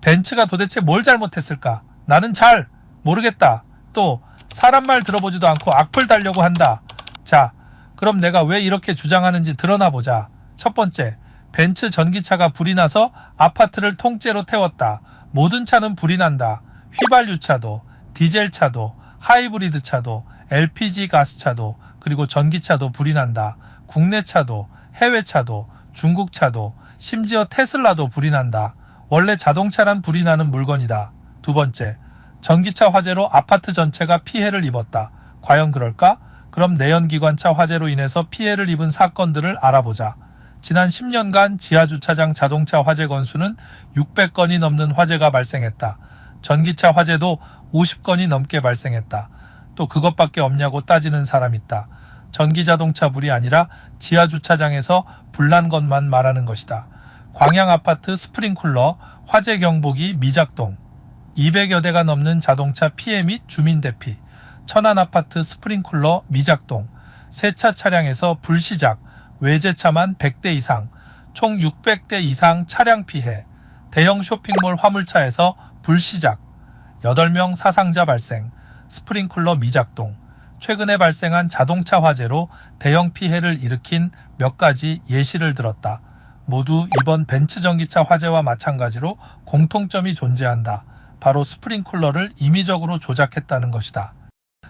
벤츠가 도대체 뭘 잘못했을까? 나는 잘 모르겠다. 또 사람 말 들어보지도 않고 악플 달려고 한다. 자, 그럼 내가 왜 이렇게 주장하는지 드러나 보자. 첫 번째, 벤츠 전기차가 불이 나서 아파트를 통째로 태웠다. 모든 차는 불이 난다. 휘발유차도, 디젤차도, 하이브리드 차도, LPG 가스차도, 그리고 전기차도 불이 난다. 국내 차도, 해외 차도, 중국 차도, 심지어 테슬라도 불이 난다. 원래 자동차란 불이 나는 물건이다. 두 번째, 전기차 화재로 아파트 전체가 피해를 입었다. 과연 그럴까? 그럼 내연기관차 화재로 인해서 피해를 입은 사건들을 알아보자. 지난 10년간 지하주차장 자동차 화재 건수는 600건이 넘는 화재가 발생했다. 전기차 화재도 50건이 넘게 발생했다. 또 그것밖에 없냐고 따지는 사람 있다. 전기자동차 불이 아니라 지하주차장에서 불난 것만 말하는 것이다. 광양아파트 스프링쿨러 화재 경보기 미작동, 200여 대가 넘는 자동차 피해 및 주민 대피, 천안아파트 스프링쿨러 미작동, 세차 차량에서 불시작, 외제차만 100대 이상, 총 600대 이상 차량 피해, 대형 쇼핑몰 화물차에서 불시작, 8명 사상자 발생, 스프링쿨러 미작동, 최근에 발생한 자동차 화재로 대형 피해를 일으킨 몇 가지 예시를 들었다. 모두 이번 벤츠 전기차 화재와 마찬가지로 공통점이 존재한다. 바로 스프링쿨러를 임의적으로 조작했다는 것이다.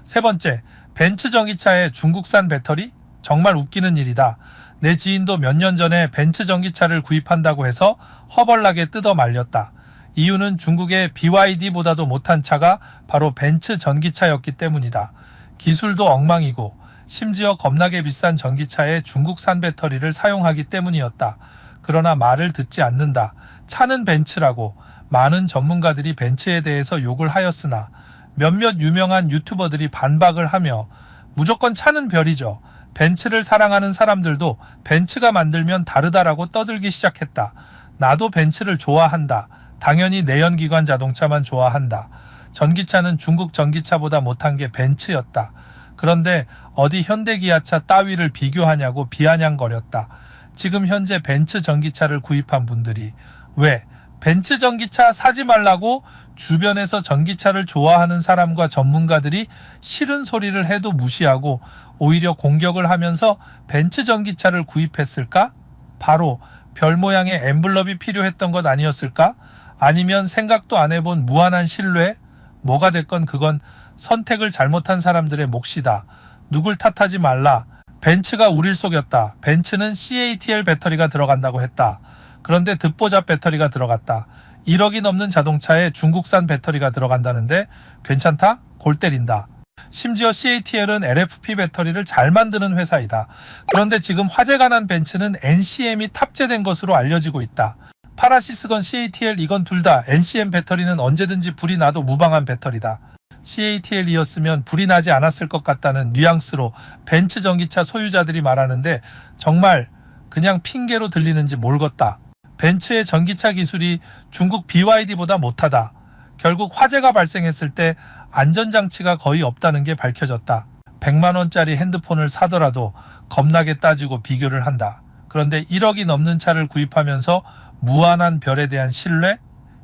세 번째, 벤츠 전기차의 중국산 배터리? 정말 웃기는 일이다. 내 지인도 몇 년 전에 벤츠 전기차를 구입한다고 해서 허벌나게 뜯어 말렸다. 이유는 중국의 BYD보다도 못한 차가 바로 벤츠 전기차였기 때문이다. 기술도 엉망이고 심지어 겁나게 비싼 전기차에 중국산 배터리를 사용하기 때문이었다. 그러나 말을 듣지 않는다. 차는 벤츠라고 많은 전문가들이 벤츠에 대해서 욕을 하였으나 몇몇 유명한 유튜버들이 반박을 하며 무조건 차는 별이죠. 벤츠를 사랑하는 사람들도 벤츠가 만들면 다르다라고 떠들기 시작했다. 나도 벤츠를 좋아한다. 당연히 내연기관 자동차만 좋아한다. 전기차는 중국 전기차보다 못한 게 벤츠였다. 그런데 어디 현대기아차 따위를 비교하냐고 비아냥거렸다. 지금 현재 벤츠 전기차를 구입한 분들이 왜 벤츠 전기차 사지 말라고 주변에서 전기차를 좋아하는 사람과 전문가들이 싫은 소리를 해도 무시하고 오히려 공격을 하면서 벤츠 전기차를 구입했을까? 바로 별 모양의 엠블럼이 필요했던 것 아니었을까? 아니면 생각도 안 해본 무한한 신뢰? 뭐가 됐건 그건 선택을 잘못한 사람들의 몫이다. 누굴 탓하지 말라. 벤츠가 우릴 속였다. 벤츠는 CATL 배터리가 들어간다고 했다. 그런데 듣보잡 배터리가 들어갔다. 1억이 넘는 자동차에 중국산 배터리가 들어간다는데 괜찮다? 골 때린다. 심지어 CATL은 LFP 배터리를 잘 만드는 회사이다. 그런데 지금 화재가 난 벤츠는 NCM이 탑재된 것으로 알려지고 있다. 파라시스건 CATL 이건 둘 다 NCM 배터리는 언제든지 불이 나도 무방한 배터리다. CATL이었으면 불이 나지 않았을 것 같다는 뉘앙스로 벤츠 전기차 소유자들이 말하는데 정말 그냥 핑계로 들리는지 모르겠다. 벤츠의 전기차 기술이 중국 BYD보다 못하다. 결국 화재가 발생했을 때 안전장치가 거의 없다는 게 밝혀졌다. 100만 원짜리 핸드폰을 사더라도 겁나게 따지고 비교를 한다. 그런데 1억이 넘는 차를 구입하면서 무한한 별에 대한 신뢰?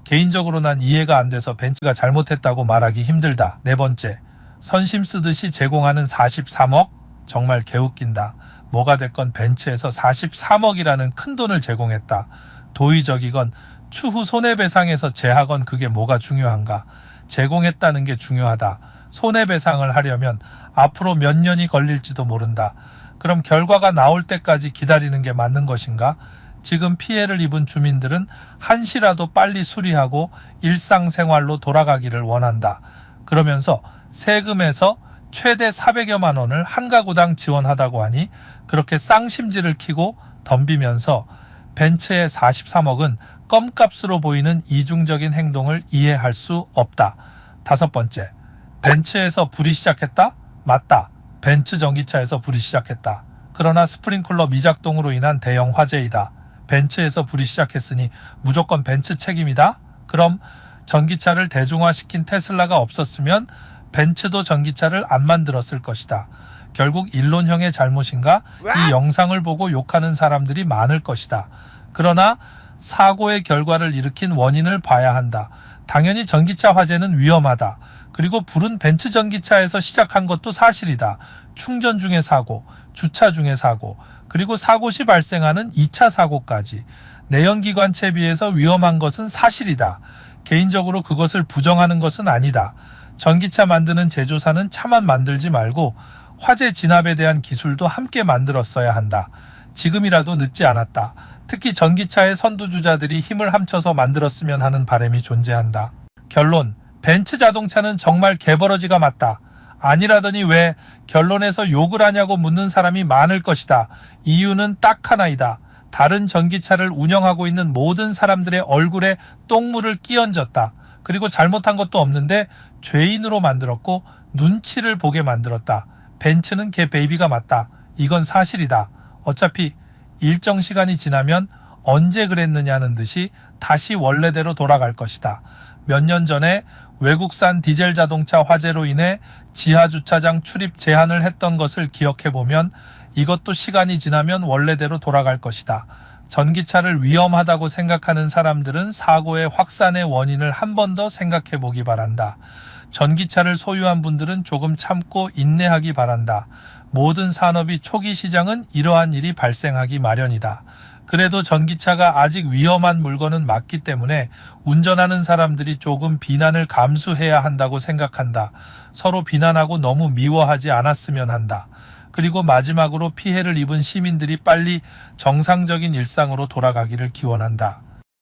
개인적으로 난 이해가 안 돼서 벤츠가 잘못했다고 말하기 힘들다. 네 번째, 선심 쓰듯이 제공하는 43억? 정말 개웃긴다. 뭐가 됐건 벤츠에서 43억이라는 큰 돈을 제공했다. 도의적이건 추후 손해배상에서 제하건 그게 뭐가 중요한가. 제공했다는 게 중요하다. 손해배상을 하려면 앞으로 몇 년이 걸릴지도 모른다. 그럼 결과가 나올 때까지 기다리는 게 맞는 것인가? 지금 피해를 입은 주민들은 한시라도 빨리 수리하고 일상생활로 돌아가기를 원한다. 그러면서 세금에서 최대 400여만 원을 한 가구당 지원하다고 하니 그렇게 쌍심지를 키고 덤비면서 벤츠의 43억은 껌값으로 보이는 이중적인 행동을 이해할 수 없다. 다섯 번째, 벤츠에서 불이 시작했다? 맞다. 벤츠 전기차에서 불이 시작했다. 그러나 스프링클러 미작동으로 인한 대형 화재이다. 벤츠에서 불이 시작했으니 무조건 벤츠 책임이다? 그럼 전기차를 대중화시킨 테슬라가 없었으면 벤츠도 전기차를 안 만들었을 것이다. 결국 일론형의 잘못인가? 이 영상을 보고 욕하는 사람들이 많을 것이다. 그러나 사고의 결과를 일으킨 원인을 봐야 한다. 당연히 전기차 화재는 위험하다. 그리고 불은 벤츠 전기차에서 시작한 것도 사실이다. 충전 중의 사고, 주차 중의 사고, 그리고 사고 시 발생하는 2차 사고까지. 내연기관차에 비해서 위험한 것은 사실이다. 개인적으로 그것을 부정하는 것은 아니다. 전기차 만드는 제조사는 차만 만들지 말고 화재 진압에 대한 기술도 함께 만들었어야 한다. 지금이라도 늦지 않았다. 특히 전기차의 선두주자들이 힘을 합쳐서 만들었으면 하는 바람이 존재한다. 결론, 벤츠 자동차는 정말 개버러지가 맞다. 아니라더니 왜 결론에서 욕을 하냐고 묻는 사람이 많을 것이다. 이유는 딱 하나이다. 다른 전기차를 운영하고 있는 모든 사람들의 얼굴에 똥물을 끼얹었다. 그리고 잘못한 것도 없는데 죄인으로 만들었고 눈치를 보게 만들었다. 벤츠는 걔 베이비가 맞다. 이건 사실이다. 어차피 일정 시간이 지나면 언제 그랬느냐는 듯이 다시 원래대로 돌아갈 것이다. 몇 년 전에 외국산 디젤 자동차 화재로 인해 지하주차장 출입 제한을 했던 것을 기억해보면 이것도 시간이 지나면 원래대로 돌아갈 것이다. 전기차를 위험하다고 생각하는 사람들은 사고의 확산의 원인을 한 번 더 생각해 보기 바란다. 전기차를 소유한 분들은 조금 참고 인내하기 바란다. 모든 산업이 초기 시장은 이러한 일이 발생하기 마련이다. 그래도 전기차가 아직 위험한 물건은 맞기 때문에 운전하는 사람들이 조금 비난을 감수해야 한다고 생각한다. 서로 비난하고 너무 미워하지 않았으면 한다. 그리고 마지막으로 피해를 입은 시민들이 빨리 정상적인 일상으로 돌아가기를 기원한다.